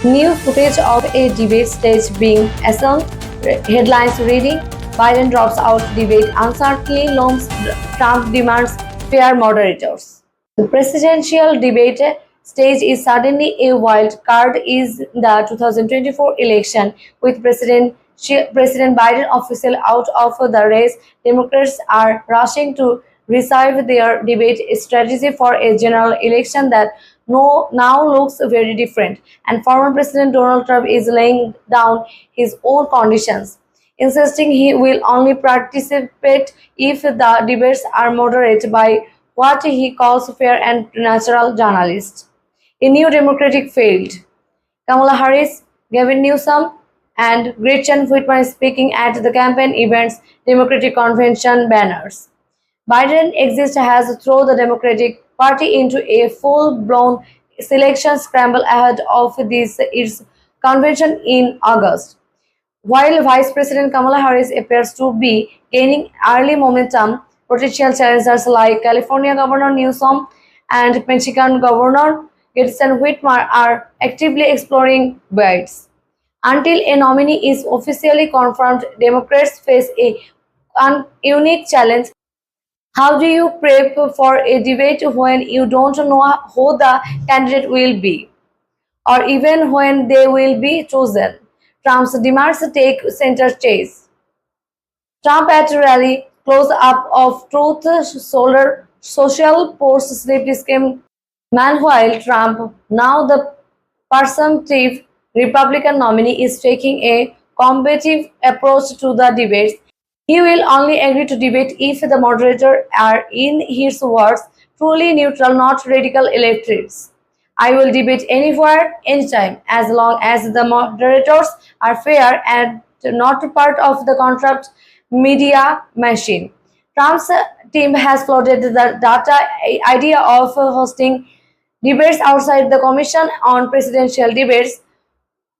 New footage of a debate stage being assembled. Headlines reading: Biden drops out debate uncertainty looms. Trump demands fair moderators. The presidential debate stage is suddenly a wild card is the 2024 election, with President Biden officially out of the race. Democrats are rushing to revive their debate strategy for a general election that now looks very different, and former President Donald Trump is laying down his own conditions, insisting he will only participate if the debates are moderated by what he calls fair and natural journalists. A new Democratic field. Kamala Harris, Gavin Newsom, and Gretchen Whitmer speaking at the campaign events, Democratic convention banners. Biden exit has thrown the Democratic Party into a full-blown selection scramble ahead of its convention in August. While Vice President Kamala Harris appears to be gaining early momentum, potential challengers like California Governor Newsom and Michigan Governor Gretchen Whitmer are actively exploring bids. Until a nominee is officially confirmed, Democrats face a unique challenge. How do you prep for a debate when you don't know who the candidate will be, or even when they will be chosen? Trump's demands take center stage. Trump at rally, close up of Truth social post sleep scheme. Meanwhile, Trump, now the presumptive Republican nominee, is taking a combative approach to the debates. He will only agree to debate if the moderator are, in his words, truly neutral, not radical electorates. I will debate anywhere, anytime, as long as the moderators are fair and not part of the contract media machine. Trump's team has floated the data idea of hosting debates outside the Commission on Presidential Debates,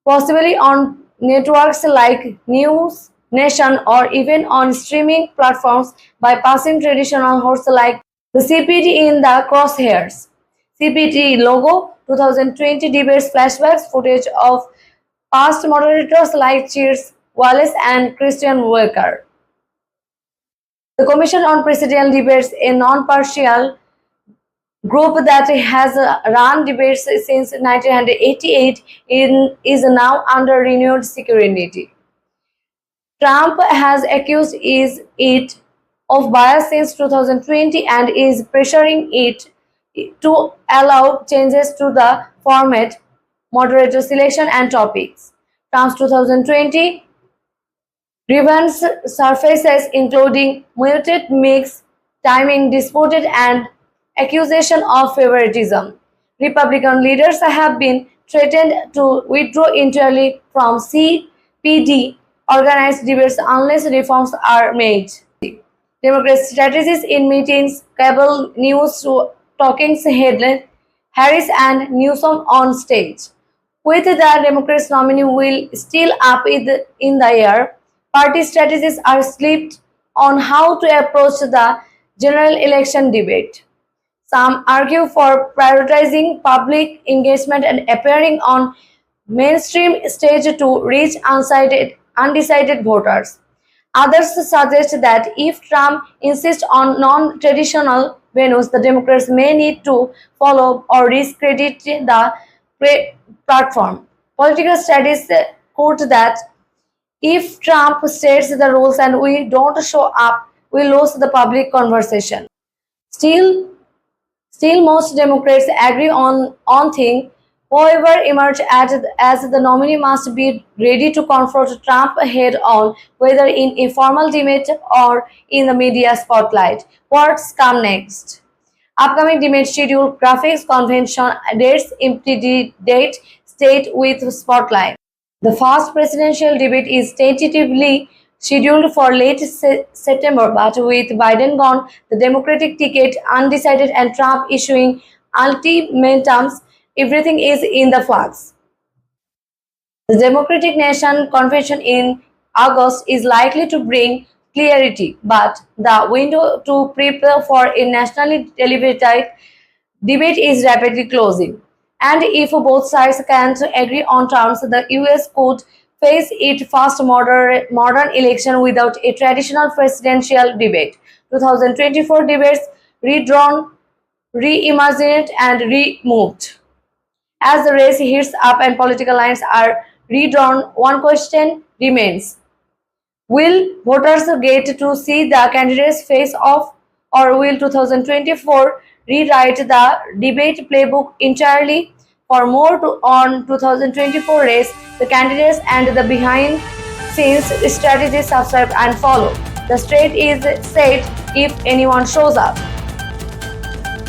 possibly on networks like News Nation or even on streaming platforms, by passing traditional hosts like the CPT in the crosshairs. CPT logo, 2020 debates flashbacks, footage of past moderators like Cheers Wallace and Christian Walker. The Commission on Presidential Debates, a non-partial group that has run debates since 1988, is now under renewed scrutiny. Trump has accused it of bias since 2020 and is pressuring it to allow changes to the format, moderator selection, and topics. Trump's 2020 grievance surfaces, including muted mix, timing disputed, and accusation of favoritism. Republican leaders have been threatened to withdraw entirely from CPD organized debates unless reforms are made. Democrats' strategies in meetings, cable news talking headline, Harris and Newsom on stage. With the Democrats' nominee will still up in the air, party strategies are split on how to approach the general election debate. Some argue for prioritizing public engagement and appearing on mainstream stage to reach undecided voters. Others suggest that if Trump insists on non-traditional venues, the Democrats may need to follow or discredit the platform. Political studies quote that if Trump states the rules and we don't show up, we lose the public conversation. Still, Still, most Democrats agree on thing. However, emerge as the nominee must be ready to confront Trump head-on, whether in a formal debate or in the media spotlight. What's come next? Upcoming debate schedule, graphics, convention dates, empty date, state with spotlight. The first presidential debate is tentatively scheduled for late September, but with Biden gone, the Democratic ticket undecided, and Trump issuing ultimatums, everything is in the flux. The Democratic National Convention in August is likely to bring clarity, but the window to prepare for a nationally televised debate is rapidly closing. And if both sides can't agree on terms, the US could face its first modern election without a traditional presidential debate. 2024 debates redrawn, reimagined, and removed. As the race heats up and political lines are redrawn, one question remains. Will voters get to see the candidates face off, or will 2024 rewrite the debate playbook entirely? For more on 2024 race, the candidates and the behind scenes strategies, subscribe and follow. The state is set if anyone shows up.